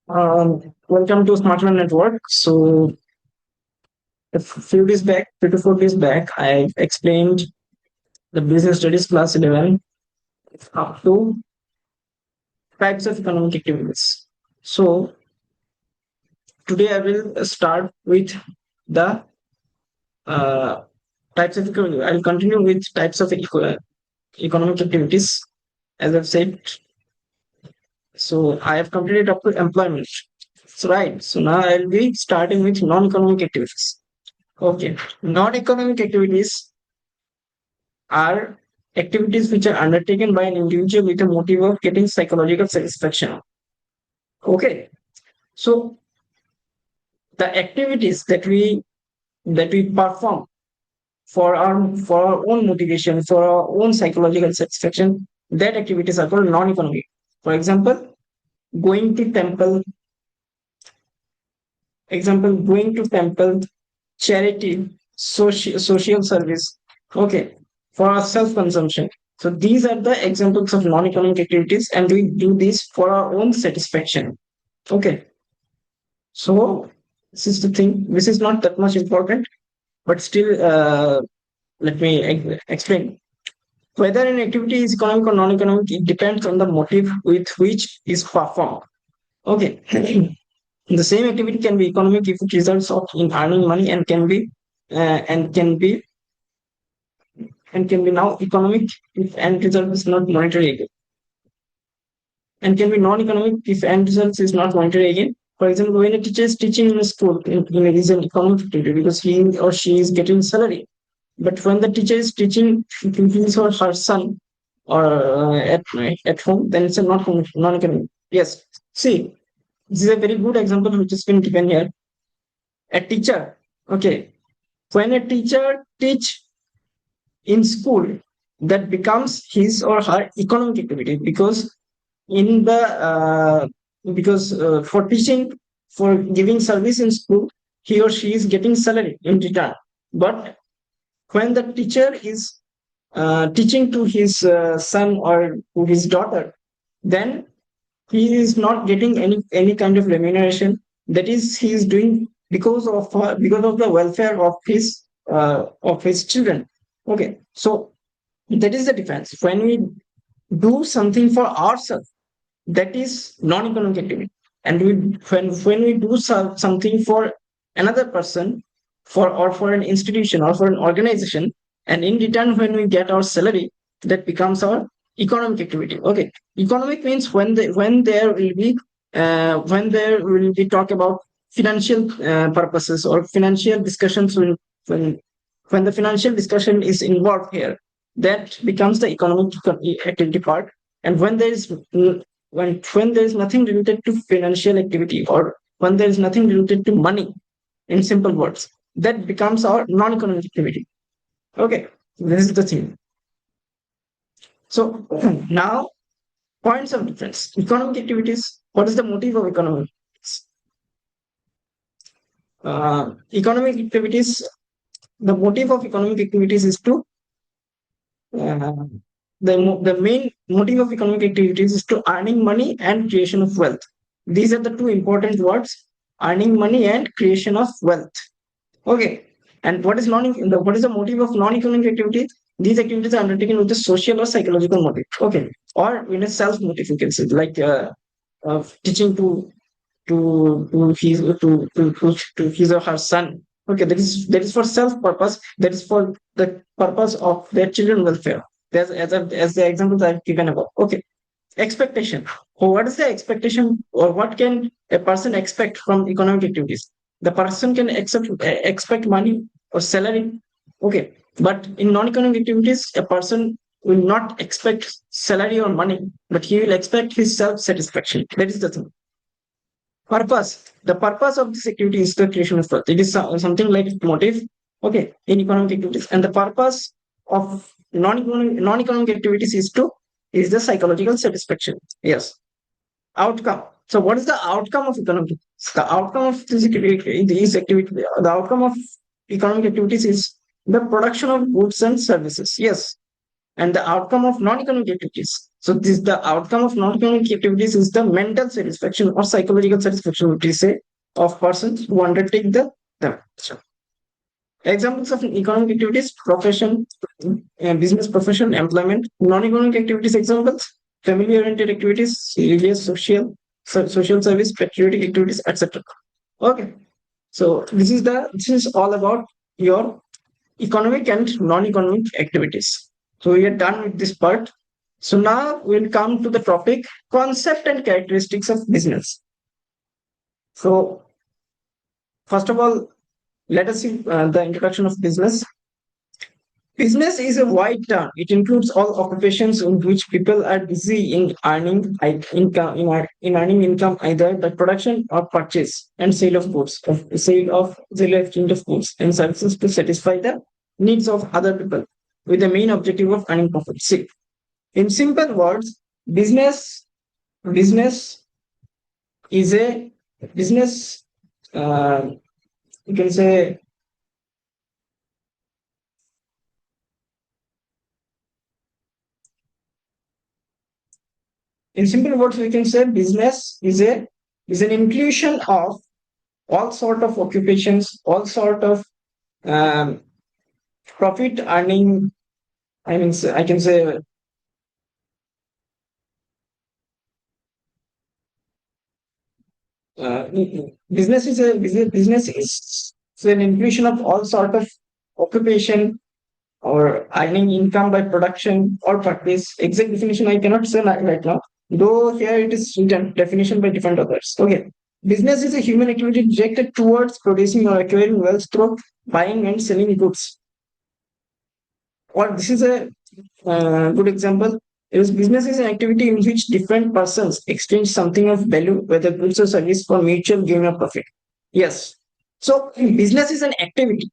Welcome to Smartphone Network. So, a few days back, 3 to 4 days back, I explained the business studies class 11 up to types of economic activities. So, today I will start with the uh, types of economic. I'll continue with types of economic activities. As I've said, so I have completed up to employment. So, right. So, now I'll be starting with non economic activities. Okay. Non economic activities are activities which are undertaken by an individual with a motive of getting psychological satisfaction. Okay, so the activities that we perform for our own motivation, for our own psychological satisfaction, that activities are called non-economic. For going to temple, going to temple, charity, social service. Okay, for our self-consumption. So these are the examples of non-economic activities, and we do this for our own satisfaction. Okay, so this is the thing. This is not that much important, but still, let me explain. Whether an activity is economic or non-economic, it depends on the motive with which is performed. Okay, the same activity can be economic if it results in earning money, and and can be can be now economic if end result is not monetary again, and can be non-economic if end result is not monetary again. For example, when a teacher is teaching in a school, it is an economic activity because he or she is getting salary. But when the teacher is teaching his or her son or at home, then it's a non-economic. Yes. See, this is a very good example which has been given here. A teacher, okay, when a teacher teach in school, that becomes his or her economic activity because in the for teaching, for giving service in school, he or she is getting salary in return. But when the teacher is teaching to his son or to his daughter, then he is not getting any kind of remuneration. That is, he is doing because of the welfare of his children. Okay, so that is the difference. When we do something for ourselves, that is non-economic activity, and when we do something for another person, for an institution or for an organization, and in return when we get our salary, that becomes our economic activity. Okay, economic means when there will be talk about financial purposes or financial discussions, when when the financial discussion is involved here, that becomes the economic activity part. And when there is nothing related to financial activity, or when there is nothing related to money, in simple words, that becomes our non-economic activity. Okay, this is the thing. So now, points of difference. Economic activities. What is the motive of economic? Economic activities. The motive of economic activities is to uh, the main motive of economic activities is to earning money and creation of wealth. These are the two important words: earning money and creation of wealth. Okay, and what is the motive of non-economic activities? These activities are undertaken with a social or psychological motive. Okay, or in a self motive, you can say, like teaching to his or her son. Okay, that is for self purpose. That is for the purpose of their children welfare. As the examples I've given above. Okay, expectation. What is the expectation, or what can a person expect from economic activities? The person can expect money or salary. Okay, but in non-economic activities, a person will not expect salary or money, but he will expect his self-satisfaction. That is the thing. Purpose. The purpose of this activity is the creation of wealth. It is something like motive, okay, in economic activities. And the purpose of non-economic activities is the psychological satisfaction. Yes. Outcome. So what is the outcome of economic activities? The outcome of the outcome of economic activities is the production of goods and services. Yes. and the outcome of non-economic activities. So this the outcome of non-economic activities is the mental satisfaction or psychological satisfaction, what we say, of persons who undertake them. So, examples of economic activities: profession, business, profession, employment. Non-economic activities examples: family-oriented activities, religious, social service, patriotic activities, etc. Okay, so this is all about your economic and non-economic activities. So we are done with this part. So now we'll come to the topic concept and characteristics of business. So first of all, let us see the introduction of business. Business is a wide term. It includes all occupations in which people are busy in earning income in earning income either by production or purchase and sale of exchange of goods and services to satisfy the needs of other people with the main objective of earning profit. See, in simple words, business business is a business. Uh, you can say in simple words we can say business is an inclusion of all sort of occupations, all sort of um, profit earning. I mean, I can say business is an inclusion of all sort of occupation or earning income by production or purpose. Exact definition I cannot say right now, though here it is written definition by different authors. Okay. Business is a human activity directed towards producing or acquiring wealth through buying and selling goods. Or this is a good example is business is an activity in which different persons exchange something of value, whether goods or service, for mutual gain or profit. Yes. So business is an activity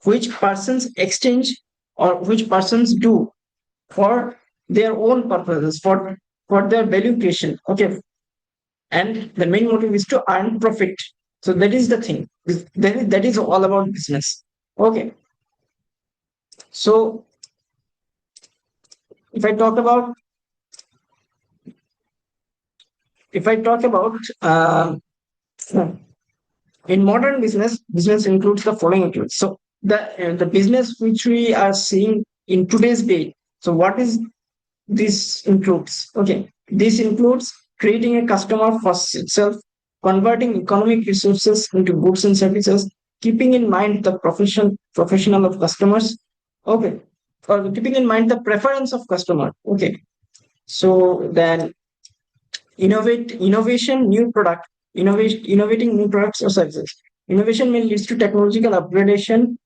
which persons exchange or which persons do for their own purposes, for their value creation. Okay. And the main motive is to earn profit. So that is the thing. That is all about business. Okay. So if I talk about if I talk about in modern business, business includes the following activities. So the business which we are seeing in today's day. So what is this includes? Okay, this includes creating a customer first itself, converting economic resources into goods and services, keeping in mind the professional of customers. Okay, or keeping in mind the preference of customer. Okay, so then innovating new products or services. Innovation may lead to technological upgradation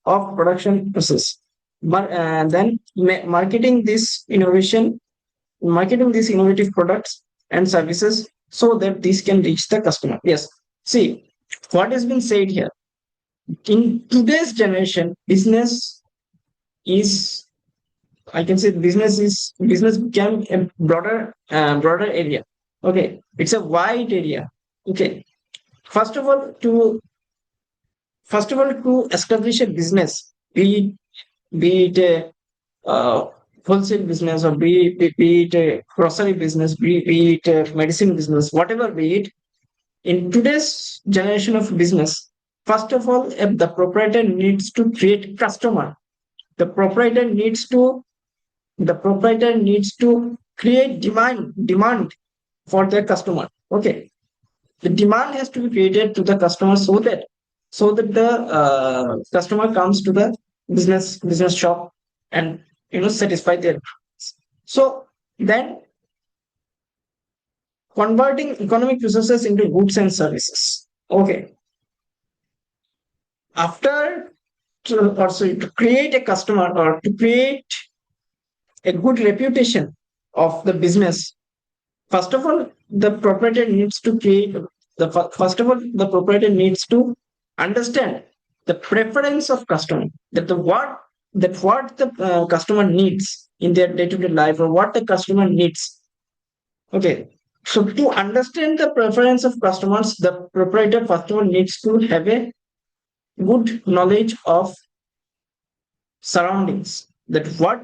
of production process. But then marketing these innovative products and services so that these can reach the customer. Yes. See what has been said here. In today's generation, business is I can say business became a broader area. Okay, it's a wide area. Okay, first of all, to establish a business, be it a wholesale business or be it a grocery business, be it a medicine business, whatever be it, in today's generation of business, first of all, the proprietor needs to create customer. The proprietor needs to create demand for their customer. Okay, the demand has to be created to the customer so that the customer comes to the business shop and satisfy their needs. So then converting economic resources into goods and services. Okay, after to create a customer or to create a good reputation of the business. First of all, the proprietor needs to create first of all the proprietor needs to understand the preference of customer, what the customer needs in their day-to-day life or what the customer needs. Okay, so to understand the preference of customers, the proprietor first of all needs to have a good knowledge of surroundings. that what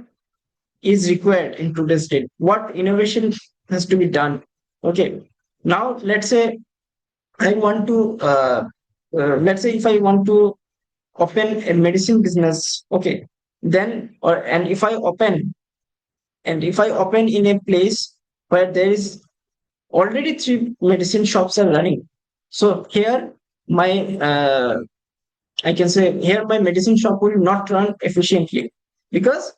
is required in today's date, what innovation has to be done. Okay, now let's say I want to let's say if I want to open a medicine business, okay, then or and if I open in a place where there is already three medicine shops are running, so here my I can say here my medicine shop will not run efficiently because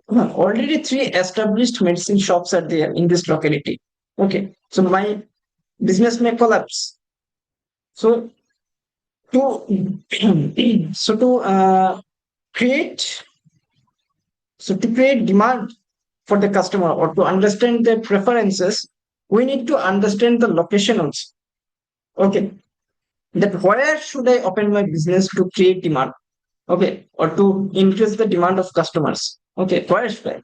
already three established medicine shops are there in this locality. Okay, so my business may collapse. So to so to create to create demand for the customer or to understand their preferences, we need to understand the location also. Okay, that where should I open my business to create demand? Okay, or to increase the demand of customers. Okay, where should I?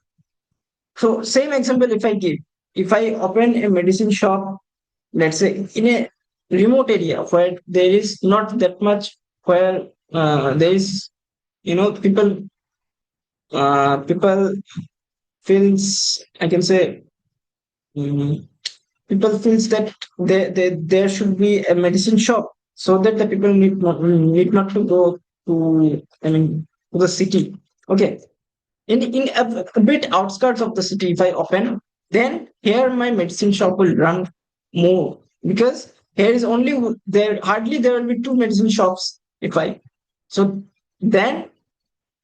So same example if I give, if I open a medicine shop, let's say in a remote area where there is not that much, where there is, people people feels, I can say, mm, people feels that there should be a medicine shop so that the people need not to go to, I mean, to the city. Okay, in a bit outskirts of the city if I open, then here my medicine shop will run more because here is only there, hardly there will be two medicine shops if I, so then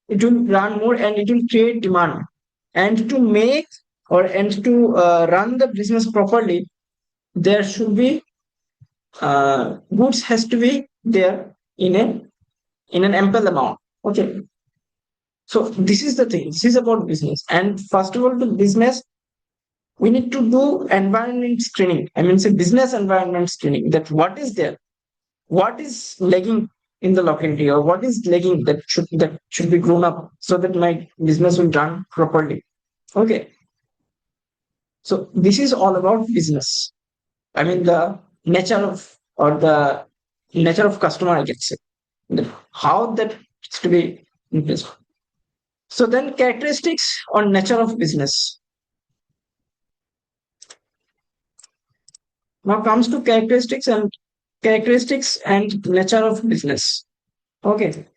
it will run more and it will create demand. And to make or and to run the business properly, there should be goods has to be there in an ample amount. Okay, so this is the thing, this is about business. And first of all, to business we need to do environment screening, I mean say business environment screening, that what is there, what is lagging in the locality, or what is lagging that should be grown up so that my business will run properly. Okay, so this is all about business, I mean the nature of, or the nature of customer, I can say, how that is to be in place. So then characteristics or nature of business. Now comes to characteristics and nature of business. Okay.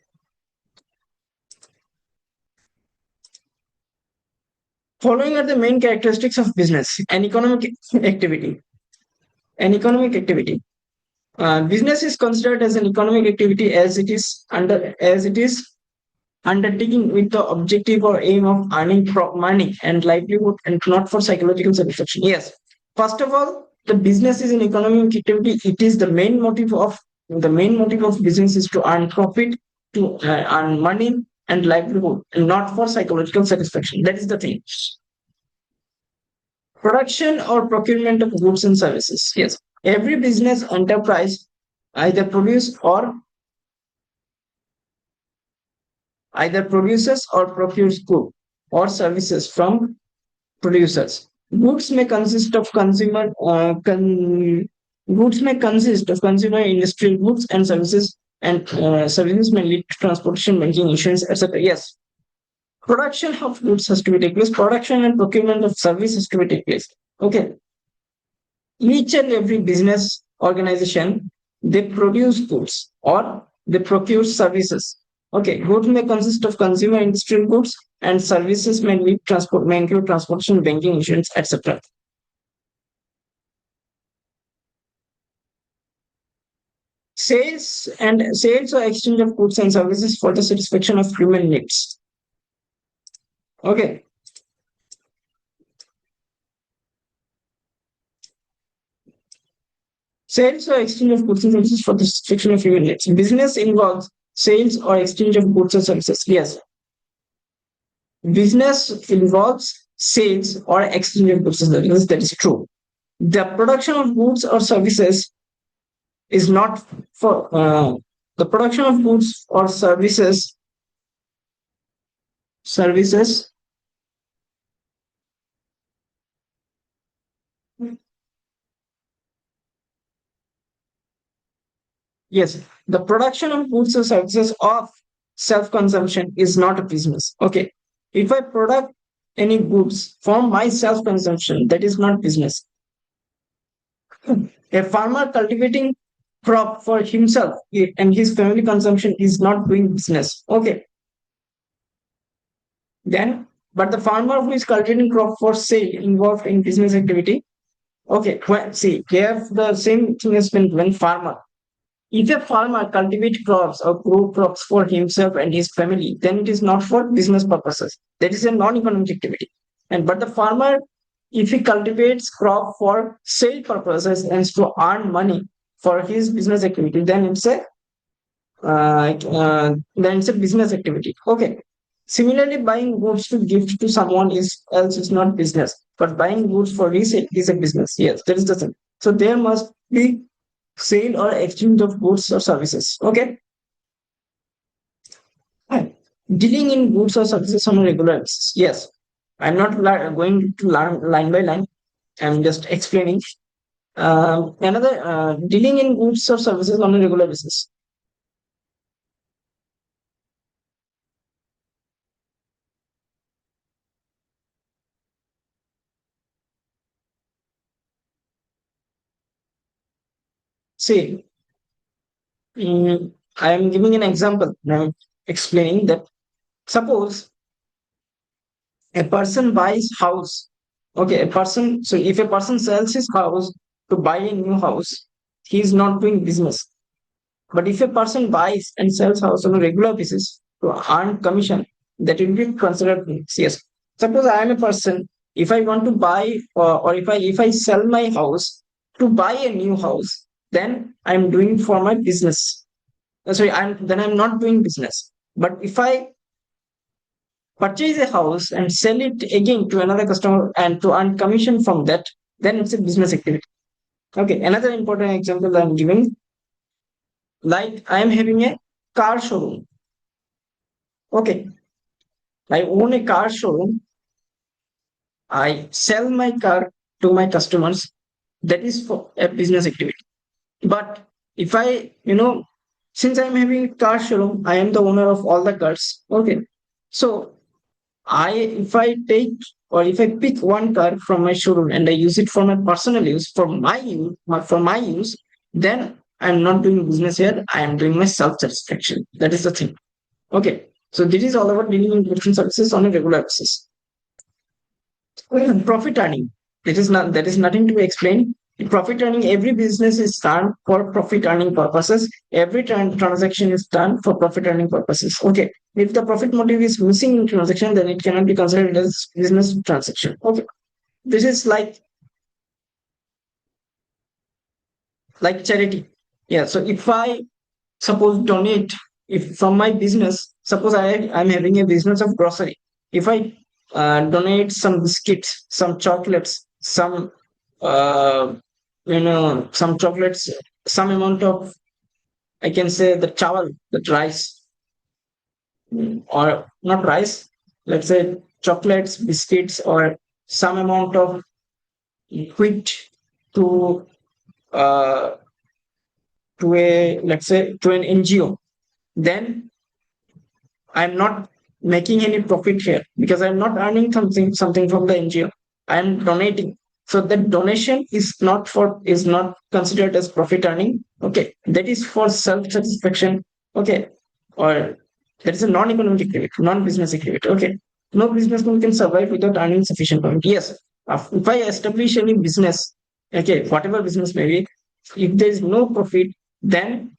Following are the main characteristics of business and economic activity. An economic activity. Business is considered as an economic activity as it is undertaking with the objective or aim of earning money and livelihood and not for psychological satisfaction. Yes. First of all, the business is an economic activity. It is the main motive of business is to earn profit, to earn money and livelihood, and not for psychological satisfaction. That is the thing. Production or procurement of goods and services. Yes. Every business enterprise either produce or either produces or procures goods or services from producers. Goods may consist of consumer goods may consist of consumer industrial goods and services, and services may lead to transportation, banking, insurance, etc. Yes, production of goods has to be take place. Production and procurement of service has to be take place. Okay, each and every business organization, they produce goods or they procure services. Okay, goods may consist of consumer industrial goods and services may include transportation, banking, insurance, etc. Sales or exchange of goods and services for the satisfaction of human needs. Okay, sales or exchange of goods and services for the satisfaction of human needs. Business involves sales or exchange of goods or services. Yes, business involves sales or exchange of goods and services. That is true. The production of goods or services is not for the production of goods or services. Yes, the production of goods or services of self consumption is not a business. Okay, If I product any goods for my self consumption, that is not business. A farmer cultivating crop for himself and his family consumption is not doing business. Okay, then, but the farmer who is cultivating crop for sale involved in business activity. Okay, well, see, here the same thing has been when farmer. If a farmer cultivates crops or grow crops for himself and his family, then it is not for business purposes. That is a non-economic activity. And but the farmer, if he cultivates crop for sale purposes and to earn money for his business activity, then it's a business activity. Okay. Similarly, buying goods to gift to someone is else is not business, but buying goods for resale is a business. Yes, that is the thing. So there must be sale or exchange of goods or services. Okay. Fine. Dealing in goods or services on a regular basis. Yes. I'm not going to learn line by line. I'm just explaining. Another dealing in goods or services on a regular basis. See, I am giving an example. I'm explaining that suppose a person buys house. Okay, a person. So if a person sells his house to buy a new house, he is not doing business. But if a person buys and sells house on a regular basis to earn commission, that will be considered CS. Suppose I am a person, if I want to buy or if I sell my house to buy a new house, then I'm doing for my business. Sorry, I'm not doing business. But if I purchase a house and sell it again to another customer and to earn commission from that, then it's a business activity. Okay, another important example I'm giving, like I am having a car showroom. Okay, I own a car showroom. I sell my car to my customers. That is for a business activity. But if since I'm having a car showroom, I am the owner of all the cars. Okay, so if I take or if I pick one car from my showroom and I use it for my personal use, for my use, then I'm not doing business here. I am doing my self satisfaction. That is the thing. Okay. So this is all about dealing in different services on a regular basis. Well, profit earning. That is nothing to be explained. In profit earning, every business is done for profit earning purposes. Every transaction is done for profit earning purposes. Okay. If the profit motive is missing in transaction, then it cannot be considered as business transaction. Okay. This is like charity. Yeah. So if I suppose donate, if from my business, suppose I'm having a business of grocery. If I donate some biscuits, some chocolates, uh, some chocolates, some amount of, I can say the chawal, the rice, or not rice, let's say chocolates, biscuits, or some amount of wheat to uh, a, let's say, to an NGO, then I'm not making any profit here because I'm not earning something from the NGO. I'm donating. So that donation is not considered as profit earning. Okay. That is for self-satisfaction. Okay. Or that is a non-economic activity, non-business activity. Okay. No businessman can survive without earning sufficient profit. Yes. If I establish any business, okay, whatever business may be, if there is no profit, then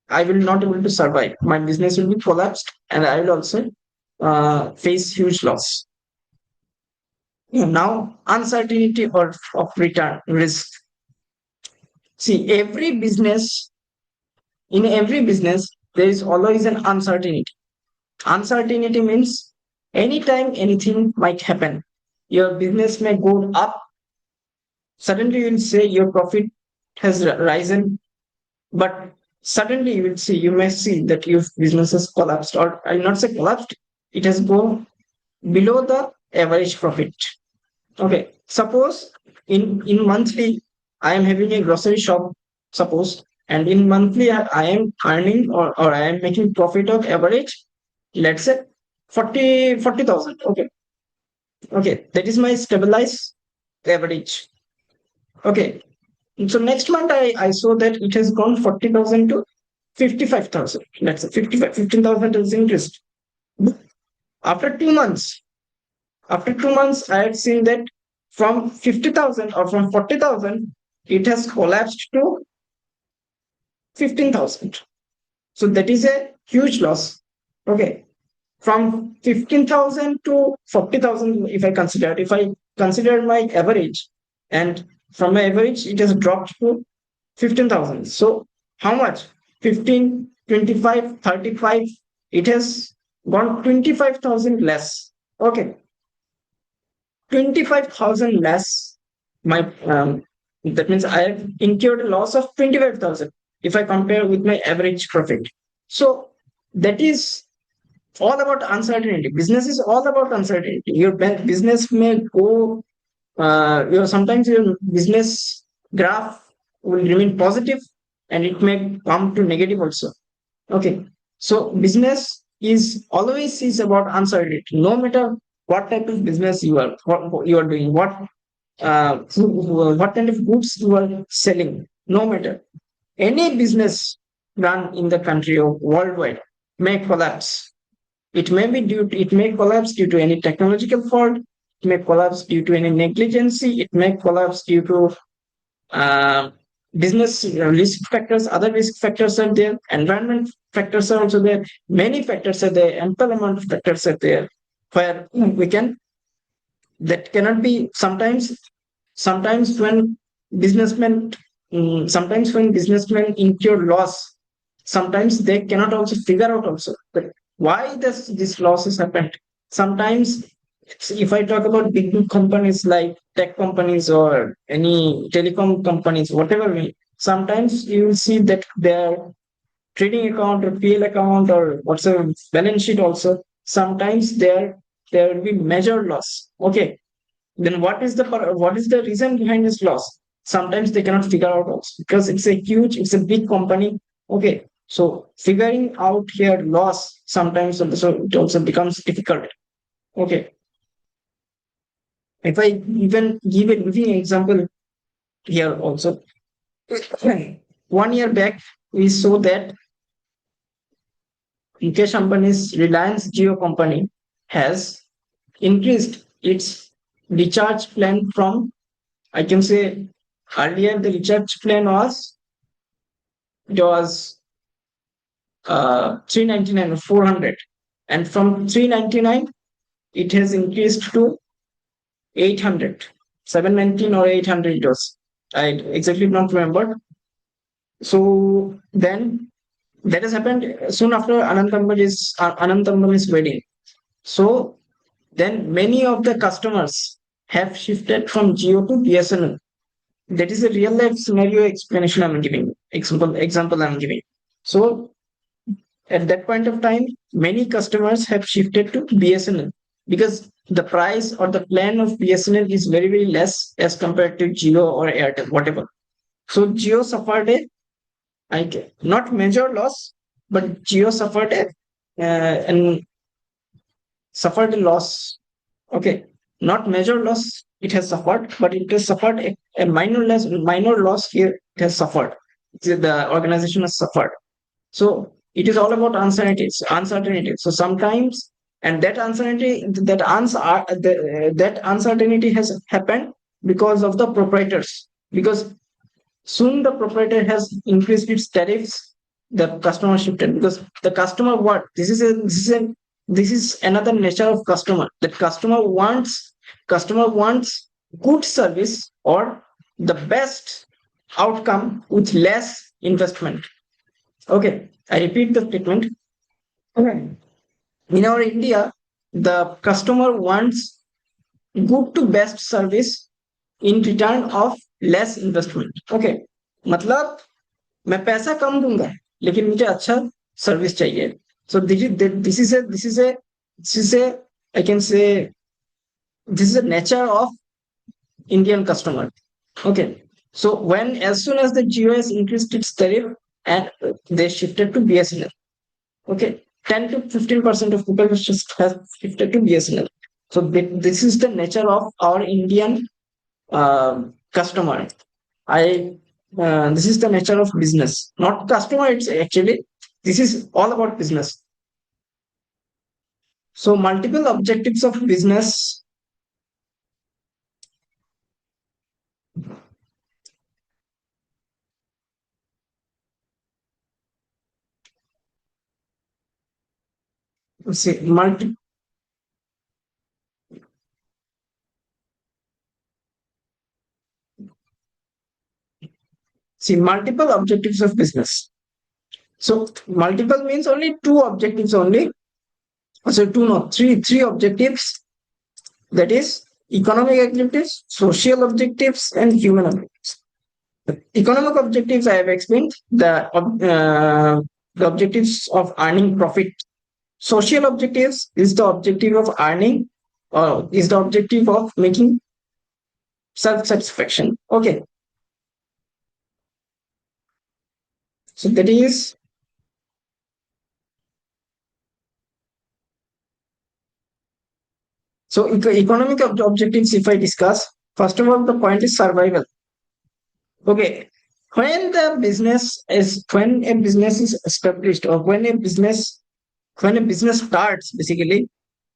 I will not able to survive. My business will be collapsed, and I will also face huge loss. Now, uncertainty or of return risk. See, in every business, there is always an uncertainty. Uncertainty means anytime anything might happen. Your business may go up. Suddenly, you will say your profit has risen, but suddenly you may see that your business has collapsed, or I'll not say collapsed, it has gone below the average profit. Okay, suppose in monthly I am having a grocery shop, suppose, and in monthly I am earning or I am making profit of average, let's say, 40,000. Okay. Okay. That is my stabilized average. Okay. So next month I saw that it has gone 40,000 to 55,000. Let's say 55, 15,000 is increased. After 2 months, I had seen that from 50,000 or from 40,000, it has collapsed to 15,000. So that is a huge loss. Okay. From 15,000 to 40,000, if I consider my average, and from my average, it has dropped to 15,000. So how much? 15, 25, 35. It has gone 25,000 less. Okay. 25,000 less. My That means I have incurred a loss of 25,000 if I compare with my average profit. So that is all about uncertainty. Business is all about uncertainty. Your business may go, sometimes your business graph will remain positive, and it may come to negative also. Okay. So business is always is about uncertainty. No matter what type of business what you are doing, what kind of goods you are selling, no matter any business run in the country or worldwide may collapse. It may collapse due to any technological fault. It may collapse due to any negligence. It may collapse due to uh, business risk factors. Other risk factors are there. Environment factors are also there. Many factors are there. Employment factors are there. Where we can that cannot be sometimes when businessmen sometimes when businessmen incur loss, sometimes they cannot also figure out also that why this loss has happened. Sometimes if I talk about big companies like tech companies or any telecom companies, whatever sometimes you will see that their trading account or PL account or what's a balance sheet also, sometimes there will be major loss. Okay. Then what is the reason behind this loss? Sometimes they cannot figure out also because it's a big company. Okay. So figuring out here loss sometimes also it also becomes difficult. Okay. If I even give a living example here also, 1 year back we saw that Mukesh Ambani's Reliance Jio company has increased its recharge plan from, I can say, earlier the recharge plan was 399 or 400, and from 399 it has increased to 800, 719 or 800 it was. I exactly don't remember. So then that has happened soon after Anantambani's wedding. So then many of the customers have shifted from Geo to BSNL. That is a real life scenario explanation I'm giving. Example I'm giving. So at that point of time, many customers have shifted to BSNL because the price or the plan of BSNL is very, very less as compared to Geo or Airtel, whatever. So Geo suffered not major loss, but Geo and suffered a loss. Okay, not major loss it has suffered, but it has suffered a minor loss here it has suffered. The organization has suffered. So it is all about uncertainty. So sometimes, and that uncertainty has happened because of the proprietors. Because soon the proprietor has increased its tariffs, the customer shifted because the customer what this is another nature of customer. That customer wants good service or the best outcome with less investment. Okay, I repeat the statement. Okay. In our India, the customer wants good to best service in return of less investment. Okay, मतलब मैं पैसा कम दूंगा लेकिन मुझे अच्छा service चाहिए. So this is a I can say this is a nature of Indian customer. Okay. So when as soon as the Jio has increased its tariff and they shifted to BSNL. Okay. 10 to 15% of people just have shifted to BSNL. So this is the nature of our Indian customer. I This is the nature of business, not customer. It's actually this is all about business. So multiple objectives of business. See, multiple objectives of business. So multiple means only two objectives only. So two, no, three objectives. That is economic objectives, social objectives, and human objectives. The economic objectives I have explained. The objectives of earning profit. Social objectives is the objective of earning, or is the objective of making self satisfaction. Okay, so that is. So economic objectives, if I discuss, first of all, the point is survival. Okay, when a business is established, or when a business starts, basically,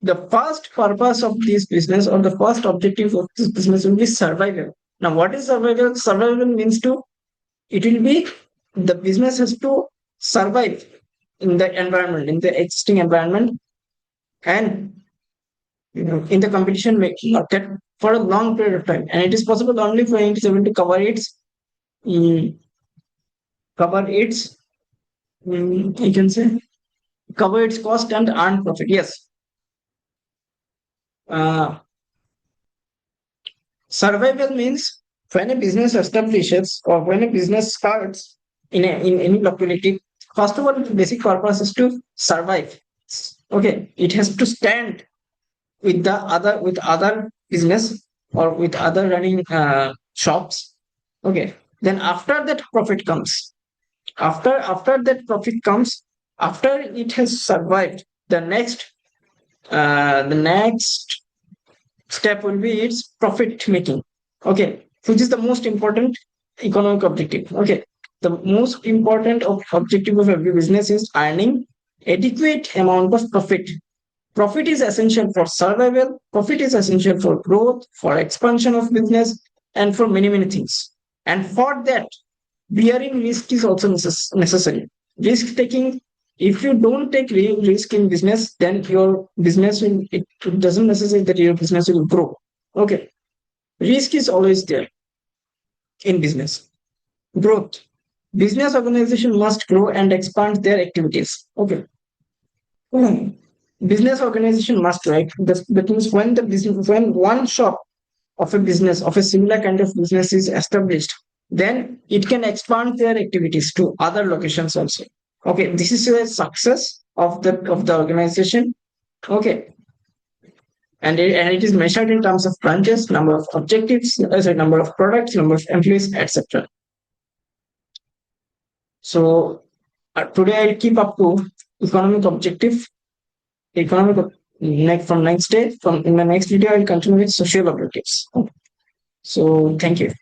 the first purpose of this business, or the first objective of this business, will be survival. Now, what is survival? Survival means to it will be the business has to survive in the environment, in the existing environment, and in the competition making market for a long period of time. And it is possible only for it is able to mm, cover its you can say cover its cost and earn profit. Yes, uh, survival means when a business establishes, or when a business starts in any locality. First of all, the basic purpose is to survive. Okay, it has to stand with other business, or with other running shops. Okay, then after that profit comes. After that profit comes, after it has survived, the next step will be its profit making. Okay, which is the most important economic objective. Okay, the most important objective of every business is earning adequate amount of profit. Profit is essential for survival, profit is essential for growth, for expansion of business, and for many, many things. And for that, bearing risk is also necessary. Risk taking, if you don't take real risk in business, then your business will, it doesn't necessarily that your business will grow. Okay. Risk is always there in business. Growth. Business organization must grow and expand their activities. Okay. Hmm. Business organization must, right? That means when one shop of a business, of a similar kind of business is established, then it can expand their activities to other locations also. Okay, this is a success of the organization. Okay, and it is measured in terms of branches, number of objectives, number of products, number of employees, etc. So today I'll keep up to economic objective, economic next from next day. From in the next video, I'll continue with social objectives. So thank you.